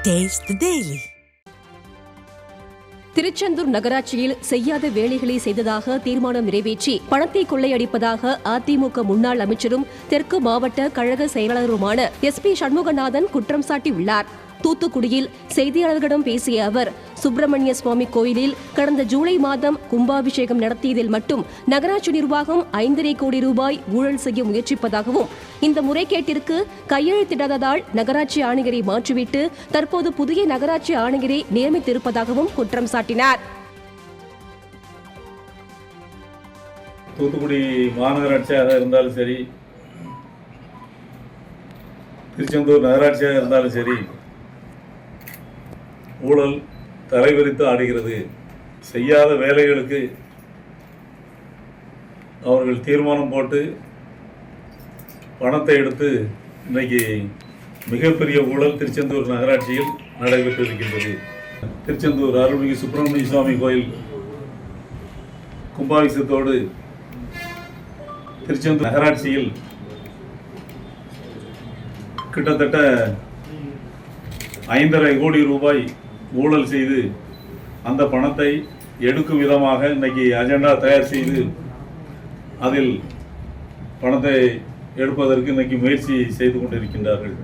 Taste the Daily. Tiruchendur நகராட்சியில் செய்யாத வேலைகளை செய்ததாக தீர்மானம் நிறைவேற்றி பணத்தை கொள்ளையடிப்பதாக அதிமுக முன்னாள் அமைச்சரும் தெற்கு மாவட்ட கழக செயலாளருமான SP சண்முகநாதன் குற்றம் சாட்டியுள்ளார். தூத்துக்குடியில் செய்தியாளர்களிடம் பேசிய அவர், சுப்பிரமணிய சுவாமி கோயிலில் கடந்த ஜூலை மாதம் கும்பாபிஷேகம் நடத்தியதில் மட்டும் நகராட்சி நிர்வாகம் 5.5 கோடி ரூபாய் ஊழல் செய்ய முயற்சிப்பதாகவும், இந்த முறைகேட்டிற்கு கையெழுத்திடாததால் நகராட்சி ஆணையரை மாற்றிவிட்டு தற்போது புதிய நகராட்சி ஆணையரை நியமித்திருப்பதாகவும் குற்றம் சாட்டினார். தூத்துக்குடி மாநகராட்சியாக இருந்தாலும் சரி, திருச்செந்தூர் நகராட்சியாக இருந்தாலும் சரி, ஊழல் தலைவிரித்து ஆடுகிறது. செய்யாத வேலைகளுக்கு அவர்கள் தீர்மானம் போட்டு பணத்தை எடுத்து இன்னைக்கு மிகப்பெரிய ஊழல் திருச்செந்தூர் நகராட்சியில் நடைபெற்று இருக்கின்றது. திருச்செந்தூர் அருள்மிகு சுப்பிரமணிய சுவாமி கோயில் கும்பாபிஷேகத்தோடு திருச்செந்தூர் நகராட்சியில் கிட்டத்தட்ட 5.5 கோடி ரூபாய் ஊழல் செய்து அந்த பணத்தை எடுக்கும் விதமாக இன்னைக்கு அஜெண்டா தயார் செய்து அதில் பணத்தை எடுப்பதற்கு இன்னைக்கு முயற்சி செய்து கொண்டிருக்கின்றார்கள்.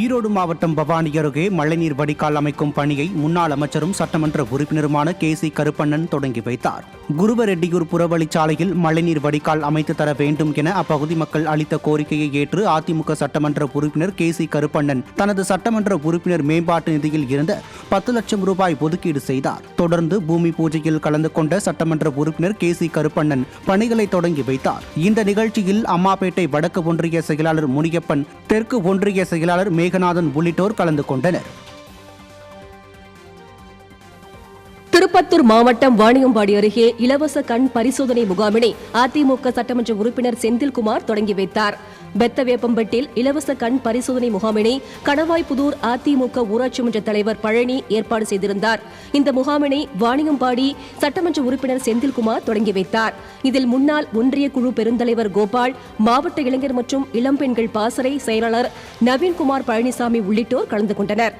ஈரோடு மாவட்டம் பவானி அருகே மழைநீர் வடிகால் அமைக்கும் பணியை முன்னாள் அமைச்சரும் சட்டமன்ற உறுப்பினருமான KC கருப்பண்ணன் தொடங்கி வைத்தார். குருவரெட்டியூர் புறவழிச்சாலையில் மழைநீர் வடிகால் அமைத்து தர வேண்டும் என அப்பகுதி மக்கள் அளித்த கோரிக்கையை ஏற்று அதிமுக சட்டமன்ற உறுப்பினர் KC கருப்பண்ணன் தனது சட்டமன்ற உறுப்பினர் மேம்பாட்டு நிதியில் இருந்து 10 லட்சம் ரூபாய் ஒதுக்கீடு செய்தார். தொடர்ந்து பூமி பூஜையில் கலந்து கொண்ட சட்டமன்ற உறுப்பினர் KC கருப்பண்ணன் பணிகளை தொடங்கி வைத்தார். இந்த நிகழ்ச்சியில் அம்மாப்பேட்டை வடக்கு ஒன்றிய செயலாளர் முனியப்பன், தெற்கு ஒன்றிய செயலாளர் மேகநாதன் உள்ளிட்டோர் கலந்து கொண்டனர். திருப்பத்தூர் மாவட்டம் வாணியம்பாடி அருகே இலவச கண் பரிசோதனை முகாமினை அதிமுக சட்டமன்ற உறுப்பினர் செந்தில்குமார் தொடங்கி வைத்தார். பெத்தவேப்பம்பட்டில் இலவச கண் பரிசோதனை முகாமினை கணவாய்புதூர் அதிமுக ஊராட்சி மன்ற தலைவர் பழனி ஏற்பாடு செய்திருந்தார். இந்த முகாமினை வாணியம்பாடி சட்டமன்ற உறுப்பினர் செந்தில்குமார் தொடங்கி வைத்தார். இதில் முன்னாள் ஒன்றிய குழு பெருந்தலைவர் கோபால், மாவட்ட இளைஞர் மற்றும் இளம்பெண்கள் பாசறை செயலாளர் நவீன்குமார் பழனிசாமி உள்ளிட்டோர் கலந்து கொண்டனர்.